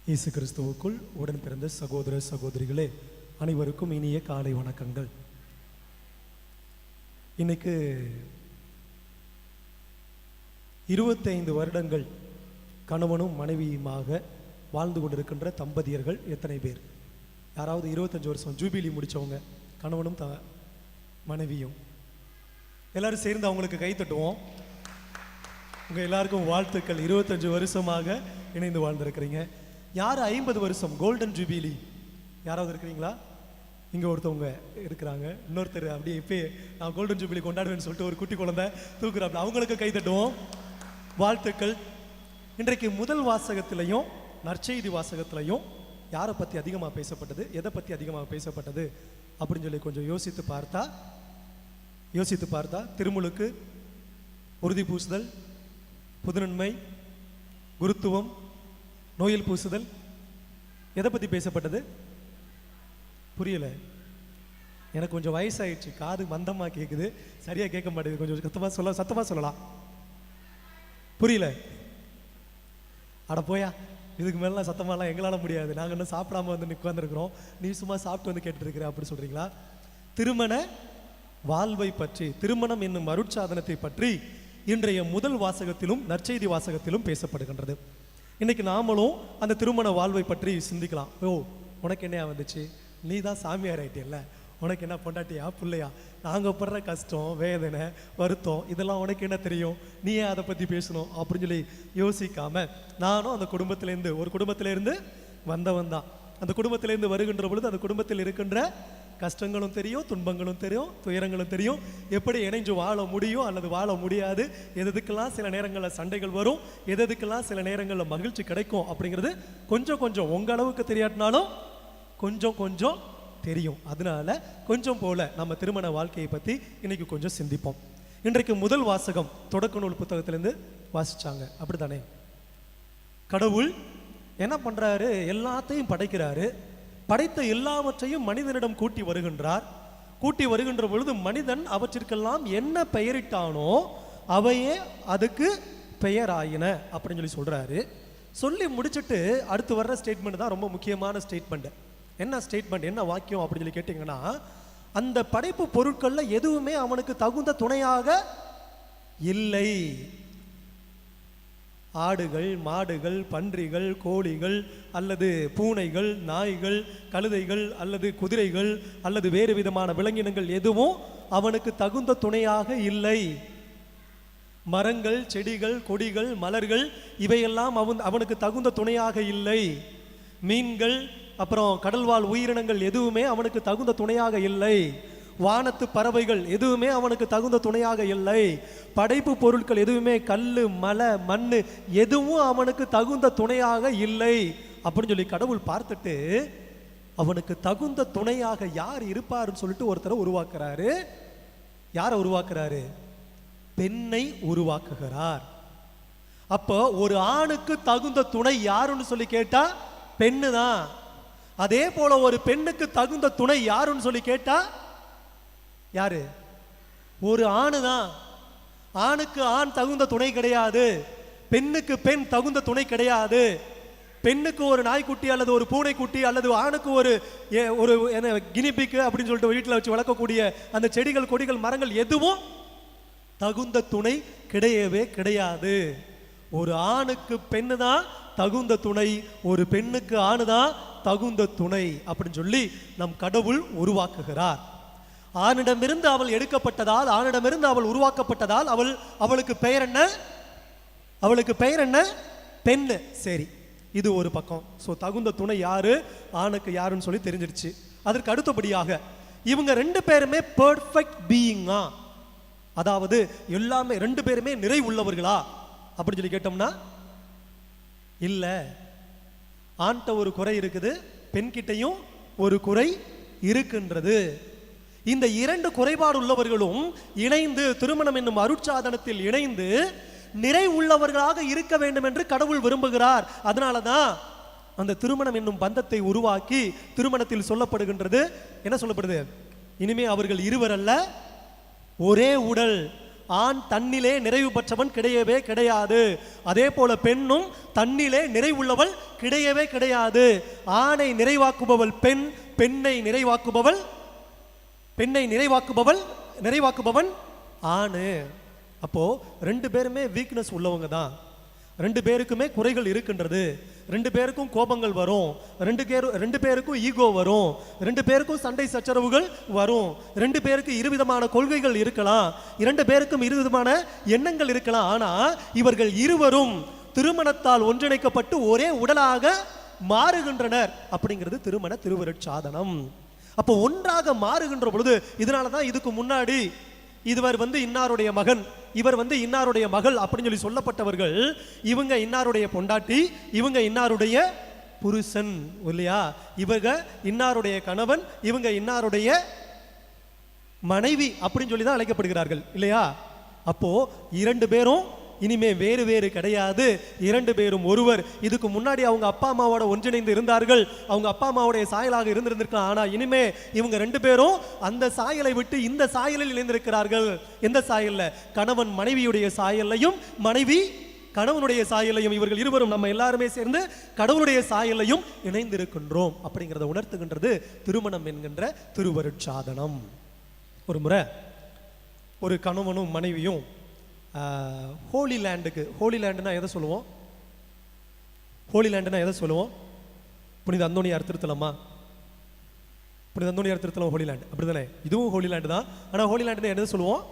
இயேசு கிறிஸ்துவுக்குள் உடன் பிறந்த சகோதர சகோதரிகளே, அனைவருக்கும் இனிய காலை வணக்கங்கள். இன்னைக்கு 25 வருடங்கள் கணவனும் மனைவியுமாக வாழ்ந்து கொண்டிருக்கின்ற தம்பதியர்கள் எத்தனை பேர்? யாராவது 25 வருஷம் ஜூபிலி முடித்தவங்க, கணவனும் மனைவியும் எல்லாரும் சேர்ந்து அவங்களுக்கு கை தட்டுவோம். உங்கள் எல்லாருக்கும் வாழ்த்துக்கள். 25 வருஷமாக இணைந்து வாழ்ந்திருக்கிறீங்க. யார் 50 வருஷம் கோல்டன் ஜூபிலி யாராவது இருக்கிறீங்களா? இங்கே ஒருத்தவங்க இருக்கிறாங்க, இன்னொருத்தர் அப்படியே இப்போ நான் கோல்டன் ஜூபிலி கொண்டாடுவேன்னு சொல்லிட்டு ஒரு குட்டி குழந்தை தூக்குறாப்புல, அவங்களுக்கு கை தட்டுவோம். வாழ்த்துக்கள். இன்றைக்கு முதல் வாசகத்திலையும் நற்செய்தி வாசகத்திலையும் யாரை பற்றி அதிகமாக பேசப்பட்டது, எதை பற்றி அதிகமாக பேசப்பட்டது அப்படின்னு சொல்லி கொஞ்சம் யோசித்து பார்த்தா திருமுழுக்கு, உறுதி பூசுதல், புதுநன்மை, குருத்துவம், நோயில் பூசுதல், எதை பற்றி பேசப்பட்டது? புரியல. எனக்கு கொஞ்சம் வயசாயிடுச்சு, காது மந்தமாக கேட்குது, சரியாக கேட்க மாட்டேங்குது. கொஞ்சம் சத்தமாக சொல்லலாம். புரியல. அட போயா, இதுக்கு மேலாம் சத்தமாலாம் எங்களால் முடியாது, நாங்கள் இன்னும் சாப்பிடாம வந்து உட்காந்துருக்குறோம், நீ சும்மா சாப்பிட்டு வந்து கேட்டுருக்கிற அப்படி சொல்கிறீங்களா? திருமண வாழ்வை பற்றி, திருமணம் என்னும் அருட்சாதனத்தை பற்றி இன்றைய முதல் வாசகத்திலும் நற்செய்தி வாசகத்திலும் பேசப்படுகின்றது. இன்னைக்கு நாமளும் அந்த திருமண வாழ்வை பற்றி சிந்திக்கலாம். ஓ, உனக்கு என்னையா வந்துச்சு, நீ தான் சாமியார் ஆயிட்டியல்ல, உனக்கு என்ன பொண்டாட்டியா பிள்ளையா, நாங்கள் படுற கஷ்டம், வேதனை, வருத்தம் இதெல்லாம் உனக்கு என்ன தெரியும், நீயே அதை பற்றி பேசணும் அப்படின்னு சொல்லி யோசிக்காம, நானும் அந்த குடும்பத்திலேருந்து ஒரு குடும்பத்திலேருந்து வந்தவன் தான். அந்த குடும்பத்திலேருந்து வருகின்ற பொழுது அந்த குடும்பத்தில் இருக்கின்ற கஷ்டங்களும் தெரியும், துன்பங்களும் தெரியும், துயரங்களும் தெரியும், எப்படி இணைஞ்சு வாழ முடியும் அல்லது வாழ முடியாது, எதுக்கெல்லாம் சில நேரங்களில் சண்டைகள் வரும், எதுக்கெல்லாம் சில நேரங்களில் மகிழ்ச்சி கிடைக்கும் அப்படிங்கிறது கொஞ்சம் கொஞ்சம் உங்கள் அளவுக்கு தெரியாட்டினாலும் கொஞ்சம் கொஞ்சம் தெரியும். அதனால கொஞ்சம் போல நம்ம திருமண வாழ்க்கையை பற்றி இன்னைக்கு கொஞ்சம் சிந்திப்போம். இன்றைக்கு முதல் வாசகம் தொடக்க நூல் புத்தகத்திலேருந்து வாசிச்சாங்க, அப்படி தானே? கடவுள் என்ன பண்ணுறாரு? எல்லாத்தையும் படைக்கிறாரு. படைத்த எல்லாவற்றையும் மனிதனிடம் கூட்டி வருகின்ற பொழுது மனிதன் அவற்றிற்கெல்லாம் என்ன பெயரிட்டானோ அவையே அதுக்கு பெயராயின அப்படின்னு சொல்லி சொல்றாரு. சொல்லி முடிச்சுட்டு அடுத்து வர்ற ஸ்டேட்மெண்ட் தான் ரொம்ப முக்கியமான ஸ்டேட்மெண்ட். என்ன ஸ்டேட்மெண்ட், என்ன வாக்கியம் அப்படின்னு சொல்லி கேட்டிங்கன்னா, அந்த படைப்பு பொருட்கள்ல எதுவுமே அவனுக்கு தகுந்த துணையாக இல்லை. ஆடுகள், மாடுகள், பன்றிகள், கோழிகள் அல்லது பூனைகள், நாய்கள், கழுதைகள் அல்லது குதிரைகள் அல்லது வேறு விதமான விலங்கினங்கள் எதுவும் அவனுக்கு தகுந்த துணையாக இல்லை. மரங்கள், செடிகள், கொடிகள், மலர்கள் இவையெல்லாம் அவனுக்கு தகுந்த துணையாக இல்லை. மீன்கள், அப்புறம் கடல்வாழ் உயிரினங்கள் எதுவுமே அவனுக்கு தகுந்த துணையாக இல்லை. வானத்து பறவைகள் எதுவுமே அவனுக்கு தகுந்த துணையாக இல்லை. படைப்பு பொருட்கள் எதுவுமே, கல்லு, மலை, மண்ணு எதுவும் அவனுக்கு தகுந்த துணையாக இல்லை அப்படின்னு சொல்லி கடவுள் பார்த்துட்டு அவனுக்கு தகுந்த துணையாக யார் இருப்பாருன்னு சொல்லிட்டு ஒருத்தரை உருவாக்குறாரு. யாரை உருவாக்குறாரு? பெண்ணை உருவாக்குகிறார். அப்போ ஒரு ஆணுக்கு தகுந்த துணை யாருன்னு சொல்லி கேட்டா பெண்ணு தான். அதே போல ஒரு பெண்ணுக்கு தகுந்த துணை யாருன்னு சொல்லி கேட்டா யாரு? ஒரு ஆணு தான். ஆணுக்கு ஆண் தகுந்த துணை கிடையாது, பெண்ணுக்கு பெண் தகுந்த துணை கிடையாது. பெண்ணுக்கு ஒரு நாய்க்குட்டி அல்லது ஒரு பூனைக்குட்டி அல்லது ஆணுக்கு ஒரு கினிபிக்கு அப்படின்னு சொல்லிட்டு வீட்டில் வச்சு வளர்க்கக்கூடிய அந்த செடிகள், கொடிகள், மரங்கள் எதுவும் தகுந்த துணை கிடையவே கிடையாது. ஒரு ஆணுக்கு பெண்ணு தான் தகுந்த துணை, ஒரு பெண்ணுக்கு ஆணு தான் தகுந்த துணை அப்படின்னு சொல்லி நம் கடவுள் உருவாக்குகிறார். ஆணிடமிருந்து அவள் எடுக்கப்பட்டதால், ஆணிடமிருந்து அவள் உருவாக்கப்பட்டதால் அவளுக்கு பெயர் என்ன? அவளுக்கு பெயர் என்ன? பெண்ணு. சரி, இது ஒரு பக்கம். ஸோ தகுந்த துணை யாரு, ஆணுக்கு யாருன்னு சொல்லி தெரிஞ்சிருச்சு. அதற்கு அடுத்தபடியாக இவங்க 2 பேருமே பெர்ஃபெக்ட் பீயிங்கா, அதாவது எல்லாமே 2 பேருமே நிறை உள்ளவர்களா அப்படின்னு சொல்லி கேட்டோம்னா இல்ல. ஆண்ட ஒரு குறை இருக்குது, பெண்கிட்டையும் ஒரு குறை இருக்கின்றது. இந்த 2 குறைபாடு உள்ளவர்களும் இணைந்து திருமணம் என்னும் அருட்சாதனத்தில் இணைந்து நிறை உள்ளவர்களாக இருக்க வேண்டும் என்று கடவுள் விரும்புகிறார். அதனாலதான் அந்த திருமணம் என்னும் பந்தத்தை உருவாக்கி திருமணத்தில் சொல்லப்படுகின்றது. என்ன சொல்லப்படுது? இனிமே அவர்கள் இருவர் அல்ல, ஒரே உடல், ஆண் தன்னிலே நிறைவு பெற்றவன் கிடையவே கிடையாது. அதே போல பெண்ணும் தன்னிலே நிறைவுள்ளவள் கிடையவே கிடையாது. ஆணை நிறைவாக்குபவள் பெண், பெண்ணை நிறைவாக்குபவன் ஆணு. அப்போ ரெண்டு பேருமே வீக்னஸ் உள்ளவங்க தான். ரெண்டு பேருக்குமே குறைகள் இருக்கின்றது. ரெண்டு பேருக்கும் கோபங்கள் வரும். ரெண்டு பேருக்கும் ஈகோ வரும். ரெண்டு பேருக்கும் சண்டை சச்சரவுகள் வரும். ரெண்டு பேருக்கு இருவிதமான கொள்கைகள் இருக்கலாம். இரண்டு பேருக்கும் இருவிதமான எண்ணங்கள் இருக்கலாம். ஆனா இவர்கள் இருவரும் திருமணத்தால் ஒன்றிணைக்கப்பட்டு ஒரே உடலாக மாறுகின்றனர். அப்படிங்கிறது திருமண திருவருட்சாதனம். அப்போ ஒன்றாக மாறுகின்ற பொழுது, இதனாலதான் இதுக்கு முன்னாடி இவர் இன்னாருடைய மகன், இவர் இன்னாருடைய மகள் அப்படின்னு சொல்லி சொல்லப்பட்டவர்கள், இவங்க இன்னாருடைய பொண்டாட்டி, இவங்க இன்னாருடைய புருஷன் இல்லையா, இவங்க இன்னாருடைய கணவன், இவங்க இன்னாருடைய மனைவி அப்படின்னு சொல்லி தான் அழைக்கப்படுகிறார்கள் இல்லையா. அப்போ இரண்டு பேரும் இனிமே வேறு வேறு கிடையாது. இரண்டு பேரும் ஒருவர். இதுக்கு முன்னாடி அவங்க அப்பா அம்மாவோட ஒன்றிணைந்து இருந்தார்கள். அவங்க அப்பா அம்மாவுடைய சாயலாக இருந்திருந்திருக்கலாம். ஆனா இனிமே இவங்க ரெண்டு பேரும் அந்த சாயலை விட்டு இந்த சாயலில் இணைந்திருக்கிறார்கள். எந்த சாயல்ல? கணவன் மனைவியுடைய சாயலையும், மனைவி கணவனுடைய சாயலையும். இவர்கள் இருவரும் நம்ம எல்லாருமே சேர்ந்து கடவுளுடைய சாயலையும் இணைந்திருக்கின்றோம் அப்படிங்கிறத உணர்த்துகின்றது திருமணம் என்கின்ற திருவருட்சாதனம். ஒரு முறை ஒரு கணவனும் மனைவியும் ஹோலி லேண்டுக்கு, ஹோலி லேண்டுனா எதை சொல்லுவோம்? ஹோலி லேண்டுனா எதை சொல்லுவோம்? புனித அந்தோணியார் திருத்தலமா? புனித அந்தோணியார் திருத்தலம் ஹோலி லேண்ட் அப்படிதானே? இதுவும் ஹோலி லேண்டு தான். ஆனால் ஹோலி லேண்டுனா எதை சொல்லுவோம்?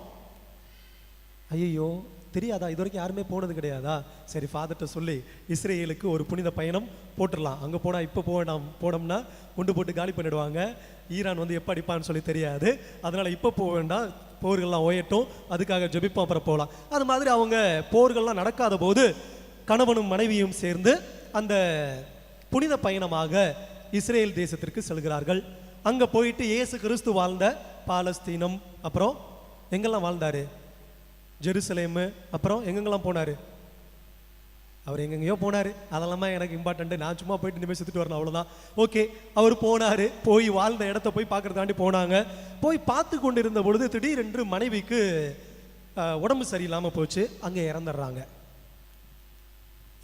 ஐயோ தெரியாதா? இது வரைக்கும் யாருமே போனது கிடையாதா? சரி, ஃபாதர்கிட்ட சொல்லி இஸ்ரேலுக்கு ஒரு புனித பயணம் போட்டுடலாம். அங்கே போனால் இப்போ போனோம்னா குண்டு போட்டு காலி பண்ணிடுவாங்க. ஈரான் எப்போ அடிப்பான்னு சொல்லி தெரியாது. அதனால் இப்போ போக வேண்டாம், போர்கள்லாம் ஓயட்டும், அதுக்காக ஜெபிப்போம், அப்புறம் போகலாம். அது மாதிரி அவங்க போர்கள்லாம் நடக்காத போது கணவனும் மனைவியும் சேர்ந்து அந்த புனித பயணமாக இஸ்ரேல் தேசத்திற்கு செல்கிறார்கள். அங்கே போயிட்டு இயேசு கிறிஸ்து வாழ்ந்த பாலஸ்தீனம், அப்புறம் எங்கெல்லாம் வாழ்ந்தாரு? ஜெருசலேமு, அப்புறம் எங்கெங்கெல்லாம் போனார்? அவர் எங்கெங்கேயோ போனார். அதெல்லாம் எனக்கு இம்பார்ட்டன்ட்டு. நான் சும்மா போயிட்டு இனிமேல் சுற்றிட்டு வரணும், அவ்வளோதான். ஓகே, அவர் போனார். போய் வாழ்ந்த இடத்த போய் பார்க்குறதாண்டி போனாங்க. போய் பார்த்து கொண்டு இருந்த பொழுது திடீரென்று மனைவிக்கு உடம்பு சரியில்லாமல் போச்சு. அங்கே இறந்துடுறாங்க.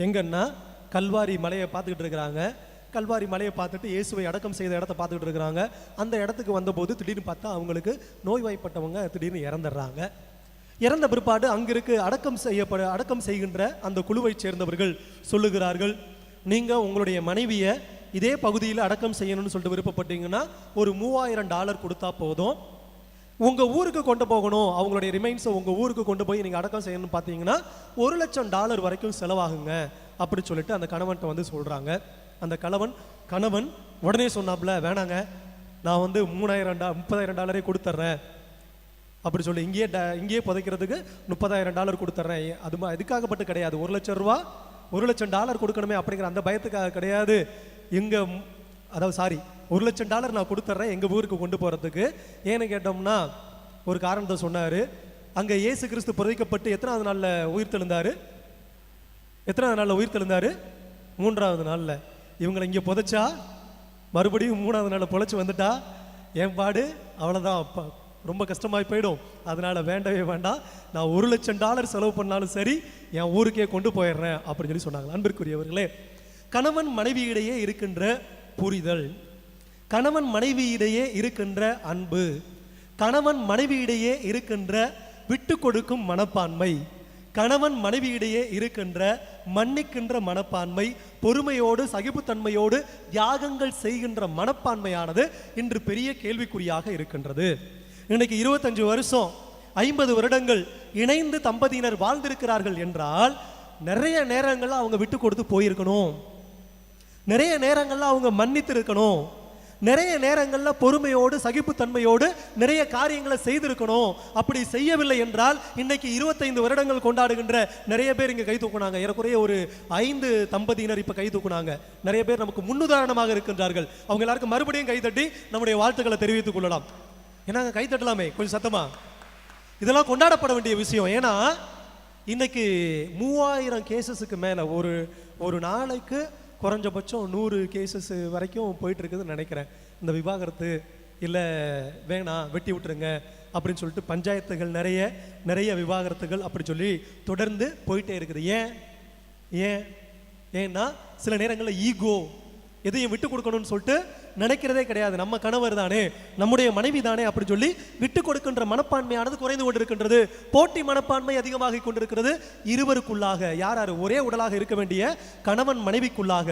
எங்கன்னா கல்வாரி மலையை பார்த்துக்கிட்டு இருக்கிறாங்க. கல்வாரி மலையை பார்த்துட்டு இயேசுவை அடக்கம் செய்த இடத்த பார்த்துக்கிட்டு இருக்கிறாங்க. அந்த இடத்துக்கு வந்தபோது திடீர்னு பார்த்தா அவங்களுக்கு நோய்வாய்ப்பட்டவங்க திடீர்னு இறந்துடுறாங்க. இறந்த பிற்பாடு அங்கிருக்கு அடக்கம் செய்கின்ற அந்த குழுவை சேர்ந்தவர்கள் சொல்லுகிறார்கள், நீங்க உங்களுடைய மனைவியை இதே பகுதியில் அடக்கம் செய்யணும்னு சொல்லிட்டு விருப்பப்பட்டீங்கன்னா ஒரு $3000 கொடுத்தா போதும். உங்க ஊருக்கு கொண்டு போகணும், அவங்களுடைய ரிமைன்ஸை உங்க ஊருக்கு கொண்டு போய் நீங்க அடக்கம் செய்யணும்னு பார்த்தீங்கன்னா $1,00,000 வரைக்கும் செலவாகுங்க அப்படி சொல்லிட்டு அந்த கணவன்கிட்ட சொல்றாங்க. அந்த கணவன் உடனே சொன்னாப்ல, வேணாங்க, நான் $30,000 கொடுத்துட்றேன் அப்படி சொல்லி இங்கேயே புதைக்கிறதுக்கு $30,000 கொடுத்துட்றேன். அதுக்காகப்பட்டு கிடையாது. $1,00,000 கொடுக்கணுமே அப்படிங்கிற அந்த பயத்துக்காக கிடையாது. $1,00,000 நான் கொடுத்துட்றேன் எங்கள் ஊருக்கு கொண்டு போகிறதுக்கு. ஏன்னு கேட்டோம்னா ஒரு காரணத்தை சொன்னார். அங்கே இயேசு கிறிஸ்து புதைக்கப்பட்டு எத்தனாவது நாளில் உயிர் தெழுந்தார்? 3வது நாளில். இவங்களை இங்கே புதைச்சா மறுபடியும் 3வது நாளில் பொழைச்சி வந்துட்டா என் பாடு அவ்வளோதான், அப்பா ரொம்ப கஷ்டமாய் போயிடும். அதனால வேண்டவே வேண்டாம், நான் $1,00,000 செலவு பண்ணாலும் சரி என் ஊருக்கே கொண்டு போயிடுறேன் அப்படின்னு சொல்லி சொன்னாங்க. அன்பிற்குரியவர்களே, கணவன் மனைவியிடையே இருக்கின்ற புரிதல், கணவன் மனைவியிடையே இருக்கின்ற அன்பு, கணவன் மனைவியிடையே இருக்கின்ற விட்டு கொடுக்கும் மனப்பான்மை, கணவன் மனைவியிடையே இருக்கின்ற மன்னிக்கின்ற மனப்பான்மை, பொறுமையோடு சகிப்புத்தன்மையோடு தியாகங்கள் செய்கின்ற மனப்பான்மையானது இன்று பெரிய கேள்விக்குறியாக இருக்கின்றது. இன்னைக்கு 25 வருஷம் 50 வருடங்கள் இணைந்து தம்பதியினர் வாழ்ந்திருக்கிறார்கள் என்றால் நிறைய நேரங்கள்ல அவங்க விட்டு கொடுத்து போயிருக்கணும், நிறைய நேரங்கள்ல அவங்க மன்னித்து இருக்கணும், நிறைய நேரங்கள்ல பொறுமையோடு சகிப்புத்தன்மையோடு நிறைய காரியங்களை செய்திருக்கணும். அப்படி செய்யவில்லை என்றால் இன்னைக்கு 25 வருடங்கள் கொண்டாடுகின்ற நிறைய பேர் இங்க கை தூக்குனாங்க. ஏறக்குறைய ஒரு 5 தம்பதியினர் இப்ப கை தூக்குனாங்க. நிறைய பேர் நமக்கு முன்னுதாரணமாக இருக்கின்றார்கள். அவங்க எல்லாருக்கும் மறுபடியும் கைதட்டி நம்முடைய வாழ்த்துக்களை தெரிவித்துக் கொள்ளலாம். ஏன்னா கை தட்டலாமே கொஞ்சம் சத்தமா. இதெல்லாம் கொண்டாடப்பட வேண்டிய விஷயம். ஏன்னா இன்னைக்கு 3000 கேசஸுக்கு மேல ஒரு நாளைக்கு குறைஞ்சபட்சம் 100 கேசஸ் வரைக்கும் போயிட்டு இருக்குதுன்னு நினைக்கிறேன். இந்த விவாகரத்து இல்லை வேணாம் வெட்டி விட்டுருங்க அப்படின்னு சொல்லிட்டு பஞ்சாயத்துகள் நிறைய விவாகரத்துகள் அப்படி சொல்லி தொடர்ந்து போயிட்டே இருக்குது. ஏன்னா சில நேரங்களில் ஈகோ, எதையும் விட்டு கொடுக்கணும்னு சொல்லிட்டு நினைக்கிறதே கிடையாது. நம்ம கணவர் தானே, நம்முடைய மனைவி தானே அப்படி சொல்லி விட்டு கொடுக்கின்ற மனப்பான்மையானது குறைந்து கொண்டிருக்கின்றது. போட்டி மனப்பான்மை அதிகமாக கொண்டிருக்கிறது. இருவருக்குள்ளாக யார் ஒரே உடலாக இருக்க வேண்டிய கணவன் மனைவிக்குள்ளாக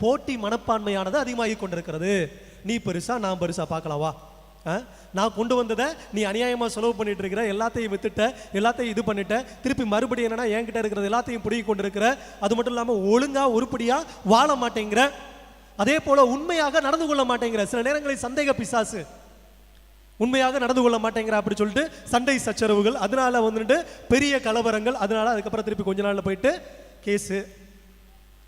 போட்டி மனப்பான்மையானது அதிகமாகி கொண்டிருக்கிறது. நீ பெருசா நான் பெருசா பார்க்கலாவா, நான் கொண்டு வந்ததை நீ அநியாயமா செலவு பண்ணிட்டு இருக்கிற, எல்லாத்தையும் வித்துட்ட, எல்லாத்தையும் இது பண்ணிட்ட, திருப்பி மறுபடியும் என்னன்னா என்கிட்ட இருக்கிறது எல்லாத்தையும் பிடிக்கி கொண்டிருக்கிற, அது மட்டும் இல்லாம ஒழுங்கா உருப்படியா வாழ மாட்டேங்கிற, அதே போல உண்மையாக நடந்து கொள்ள மாட்டேங்கிற, சில நேரங்களில் சந்தேக பிசாசு, உண்மையாக நடந்து கொள்ள மாட்டேங்கிற அப்படி சொல்லிட்டு சண்டை சச்சரவுகள், அதனால வந்துட்டு பெரிய கலவரங்கள், அதனால அதுக்கப்புறம் திருப்பி கொஞ்ச நாள்ல போயிட்டு கேஸு,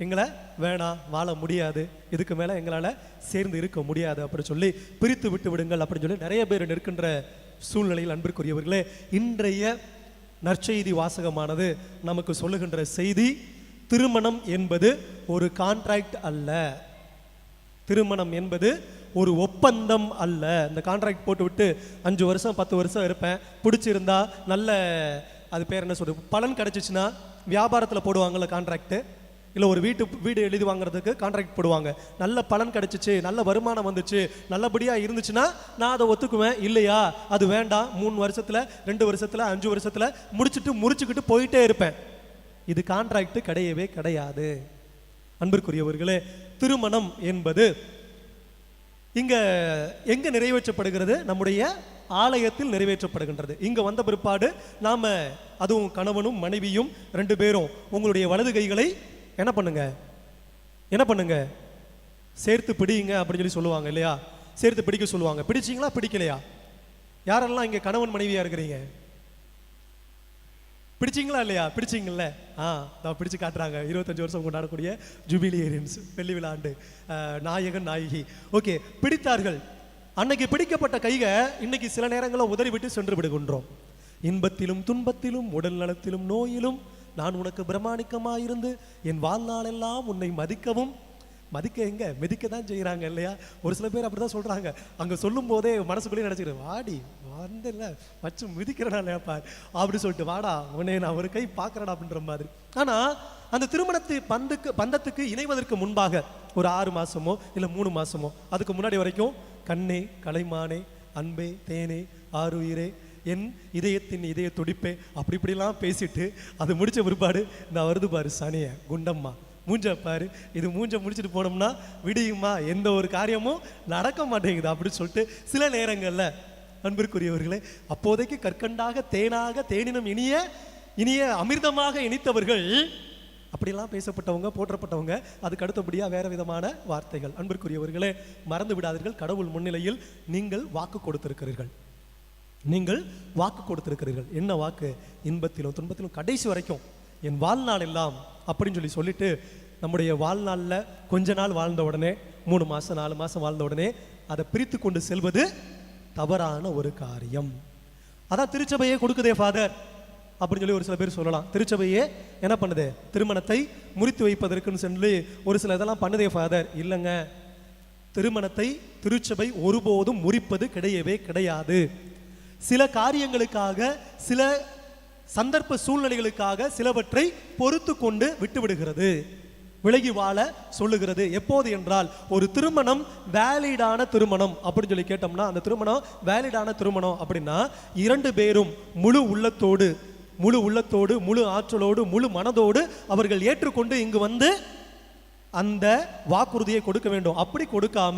எங்களை வேணாம், வாழ முடியாது, இதுக்கு மேல எங்களால சேர்ந்து இருக்க முடியாது அப்படி சொல்லி பிரித்து விட்டு விடுங்கள் அப்படின்னு சொல்லி நிறைய பேர் நிற்கின்ற சூழ்நிலையில் அன்பிற்குரியவர்களே, இன்றைய நற்செய்தி வாசகமானது நமக்கு சொல்லுகின்ற செய்தி, திருமணம் என்பது ஒரு கான்ட்ராக்ட் அல்ல, திருமணம் என்பது ஒரு ஒப்பந்தம் அல்ல. இந்த கான்ட்ராக்ட் போட்டு விட்டு 5 வருஷம் 10 வருஷம் இருப்பேன், பிடிச்சிருந்தா நல்ல, அது பேர் என்ன சொல்றது, பலன் கிடைச்சிச்சுன்னா வியாபாரத்தில் போடுவாங்கல்ல கான்ட்ராக்ட், இல்லை ஒரு வீடு எழுதி வாங்குறதுக்கு கான்ட்ராக்ட் போடுவாங்க, நல்ல பலன் கிடைச்சிச்சு, நல்ல வருமானம் வந்துச்சு, நல்லபடியாக இருந்துச்சுன்னா நான் அதை ஒத்துக்குவேன், இல்லையா அது வேண்டாம், 3 வருஷத்தில் 2 வருஷத்தில் 5 வருஷத்தில் முடிச்சுக்கிட்டு போயிட்டே இருப்பேன். இது கான்ட்ராக்ட் கிடையவே கிடையாது. அன்பிற்குரியவர்களே, திருமணம் என்பது இங்க எங்க நிறைவேற்றப்படுகிறது? நம்முடைய ஆலயத்தில் நிறைவேற்றப்படுகின்றது. இங்க வந்த பிற்பாடு நாம, அதுவும் கணவனும் மனைவியும் 2 பேரும் உங்களுடைய வலது கைகளை என்ன பண்ணுங்க சேர்த்து பிடிங்க அப்படின்னு சொல்லி சொல்லுவாங்க இல்லையா, சேர்த்து பிடிக்க சொல்லுவாங்க. பிடிச்சிங்களா பிடிக்கலையா? யாரெல்லாம் இங்க கணவன் மனைவியா இருக்கிறீங்க? பிடிச்சிங்களா இல்லையா? பிடிச்சிங்கல்ல? நான் பிடிச்சு காட்டுறாங்க. 25 வருஷம் கொண்டாடக்கூடிய ஜூபிலியரியன்ஸ் வெள்ளி விழா ஆண்டு நாயகன் நாயகி. ஓகே, பிடித்தார்கள். அன்னைக்கு பிடிக்கப்பட்ட கைக இன்னைக்கு சில நேரங்களில் உதறிவிட்டு சென்று விடுகின்றோம். இன்பத்திலும் துன்பத்திலும் உடல் நலத்திலும் நோயிலும் நான் உனக்கு பிரமாணிக்கமாயிருந்து என் வாழ்நாளெல்லாம் உன்னை மிதிக்க தான் செய்யறாங்க இல்லையா? ஒரு சில பேர் அப்படிதான் சொல்றாங்க. அங்க சொல்லும் போதே மனசுக்குள்ளேயே நினைச்சுக்கிறேன், வாடி வந்தல வச்சு மிதிக்கிறனாலப்பா அப்படி சொல்லிட்டு, வாடா உன்னை நான் ஒரு கை பார்க்கறடா அப்படின்ற மாதிரி. ஆனா அந்த திருமணத்து பந்தத்துக்கு இணைவதற்கு முன்பாக ஒரு 6 மாசமோ இல்ல 3 மாசமோ அதுக்கு முன்னாடி வரைக்கும் கண்ணே கலைமானே அன்பே தேனே ஆருயிரே என் இதயத்தின் இதய துடிப்பே அப்படி இப்படிலாம் பேசிட்டு அது முடிச்ச பிற்பாடு இந்த வருது பாரு சனிய குண்டம்மா மூஞ்ச பாரு, இது மூஞ்ச முடிச்சுட்டு போனோம்னா விடியுமா, எந்த ஒரு காரியமும் நடக்க மாட்டேங்குது அப்படின்னு சொல்லிட்டு சில நேரங்கள்ல அன்பிற்குரியவர்களே, அப்போதைக்கு கற்கண்டாக தேனாக தேனினும் இனிய அமிர்தமாக இனித்தவர்கள் அப்படிலாம் பேசப்பட்டவங்க, போற்றப்பட்டவங்க. அதுக்கு அடுத்தபடியா வேற விதமான வார்த்தைகள். அன்பிற்குரியவர்களே, மறந்து விடாதீர்கள், கடவுள் முன்னிலையில் நீங்கள் வாக்கு கொடுத்திருக்கிறீர்கள். என்ன வாக்கு? இன்பத்திலும் துன்பத்திலும் கடைசி வரைக்கும் என் வாழ்நாள் எல்லாம் அப்படின்னு சொல்லிட்டு நம்முடைய வாழ்நாளில் கொஞ்ச நாள் வாழ்ந்த உடனே 3 மாசம் 4 மாசம் வாழ்ந்த உடனே அதை பிரித்து கொண்டு செல்வது தவறான ஒரு காரியம். அதான் திருச்சபையே கொடுக்குதே ஃபாதர் அப்படின்னு சொல்லி ஒரு சில பேர் சொல்லலாம். திருச்சபையே என்ன பண்ணுது? திருமணத்தை முறித்து வைப்பதற்குன்னு சொல்லி ஒரு சில இதெல்லாம் பண்ணுதே ஃபாதர். இல்லைங்க, திருமணத்தை திருச்சபை ஒருபோதும் முறிப்பது கிடையவே கிடையாது. சில காரியங்களுக்காக, சில சந்தர்ப்ப சூழ்நிலைகளுக்காக சிலவற்றை பொறுத்து கொண்டு விட்டுவிடுகிறது, விலகி வாழ சொல்லுகிறது. எப்போது என்றால், ஒரு திருமணம் வேலிடான திருமணம் அப்படின்னு சொல்லி கேட்டோம்னா, அந்த திருமணம் வேலிடான திருமணம் அப்படின்னா 2 பேரும் முழு உள்ளத்தோடு முழு ஆற்றலோடு முழு மனதோடு அவர்கள் ஏற்றுக்கொண்டு இங்கு வந்து அந்த வாக்குறுதியை கொடுக்க வேண்டும். அப்படி கொடுக்காம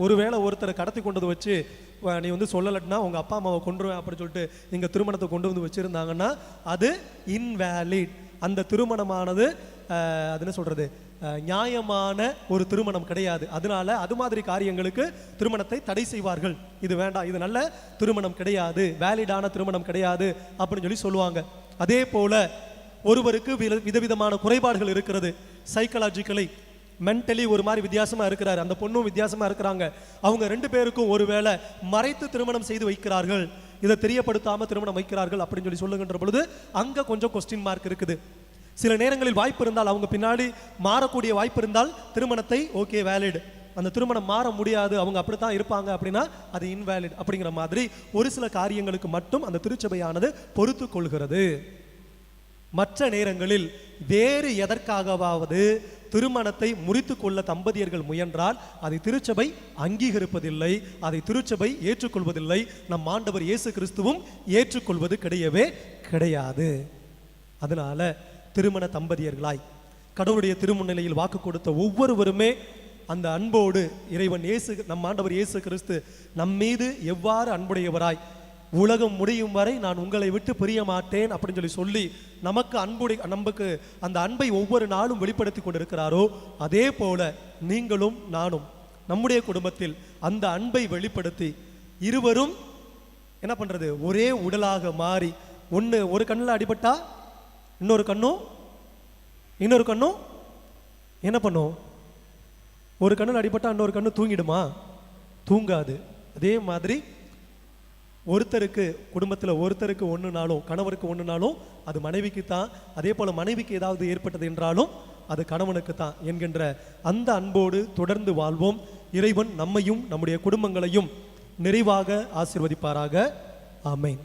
ஒருவேளை ஒருத்தரை கடத்தி கொண்டது வச்சு நீ சொல்லலன்னா உங்க அப்பா அம்மாவை கொண்டுருவேன் அப்படின்னு சொல்லிட்டு இங்க திருமணத்தை கொண்டு வந்து வச்சிருந்தாங்கன்னா அது இன்வேலிட். அந்த திருமணமானது அது என்ன சொல்றது, நியாயமான ஒரு திருமணம் கிடையாது. அதனால அது மாதிரி காரியங்களுக்கு திருமணத்தை தடை செய்வார்கள். இது வேண்டாம், இது நல்ல திருமணம் கிடையாது, வேலிடான திருமணம் கிடையாது அப்படின்னு சொல்லுவாங்க. அதே போல ஒருவருக்கு விதவிதமான குறைபாடுகள் இருக்கிறது. சைக்கலாஜிக்கலி மென்டலி ஒரு மாதிரி வித்தியாசமா இருக்கிறாரு, அந்த பொண்ணும் வித்தியாசமா இருக்கிறாங்க. அவங்க 2 பேருக்கும் ஒருவேளை மறைத்து திருமணம் செய்து வைக்கிறார்கள், இதை தெரியப்படுத்தாம திருமணம் வைக்கிறார்கள் அப்படின்னு சொல்லுகின்ற பொழுது அங்க கொஞ்சம் கொஸ்டின் மார்க் இருக்குது. சில நேரங்களில் வாய்ப்பு இருந்தால், அவங்க பின்னாடி மாறக்கூடிய வாய்ப்பு இருந்தால் திருமணத்தை ஓகே வேலிட், அந்த திருமணம் மாற முடியாது, அவங்க அப்படித்தான் இருப்பாங்க அப்படின்னா அது இன்வேலிட் அப்படிங்கிற மாதிரி ஒரு சில காரியங்களுக்கு மட்டும் அந்த திருச்சபையானது பொறுத்து கொள்கிறது. மற்ற நேரங்களில் வேறு எதற்காகவாவது திருமணத்தை முறித்து கொள்ள தம்பதியர்கள் முயன்றால் அதை திருச்சபை அங்கீகரிப்பதில்லை, அதை திருச்சபை ஏற்றுக்கொள்வதில்லை. நம் ஆண்டவர் இயேசு கிறிஸ்துவும் ஏற்றுக்கொள்வது கிடையவே கிடையாது. அதனால திருமண தம்பதியர்களாய் கடவுளுடைய திருமுன்னிலையில் வாக்கு கொடுத்த ஒவ்வொருவருமே அந்த அன்போடு இறைவன் இயேசு, நம் ஆண்டவர் இயேசு கிறிஸ்து நம்மீது எவ்வாறு அன்புடையவராய் உலகம் முடியும் வரை நான் உங்களை விட்டு பிரிய மாட்டேன் அப்படின்னு சொல்லி நமக்கு அந்த அன்பை ஒவ்வொரு நாளும் வெளிப்படுத்தி கொண்டிருக்கிறாரோ, அதே போல நீங்களும் நானும் நம்முடைய குடும்பத்தில் அந்த அன்பை வெளிப்படுத்தி இருவரும் என்ன பண்றது, ஒரே உடலாக மாறி ஒரு கண்ணில் அடிபட்டா இன்னொரு கண்ணும் என்ன பண்ணும்? ஒரு கண்ணில் அடிபட்டா இன்னொரு கண்ணு தூங்கிடுமா? தூங்காது. அதே மாதிரி ஒருத்தருக்கு குடும்பத்தில் ஒருத்தருக்கு ஒன்றுனாலும் கணவருக்கு ஒன்றுனாலும் அது மனைவிக்கு தான், அதே போல் மனைவிக்கு ஏதாவது ஏற்பட்டது என்றாலும் அது கணவனுக்கு தான் என்கின்ற அந்த அன்போடு தொடர்ந்து வாழ்வோம். இறைவன் நம்மையும் நம்முடைய குடும்பங்களையும் நிறைவாக ஆசீர்வதிப்பாராக. ஆமென்.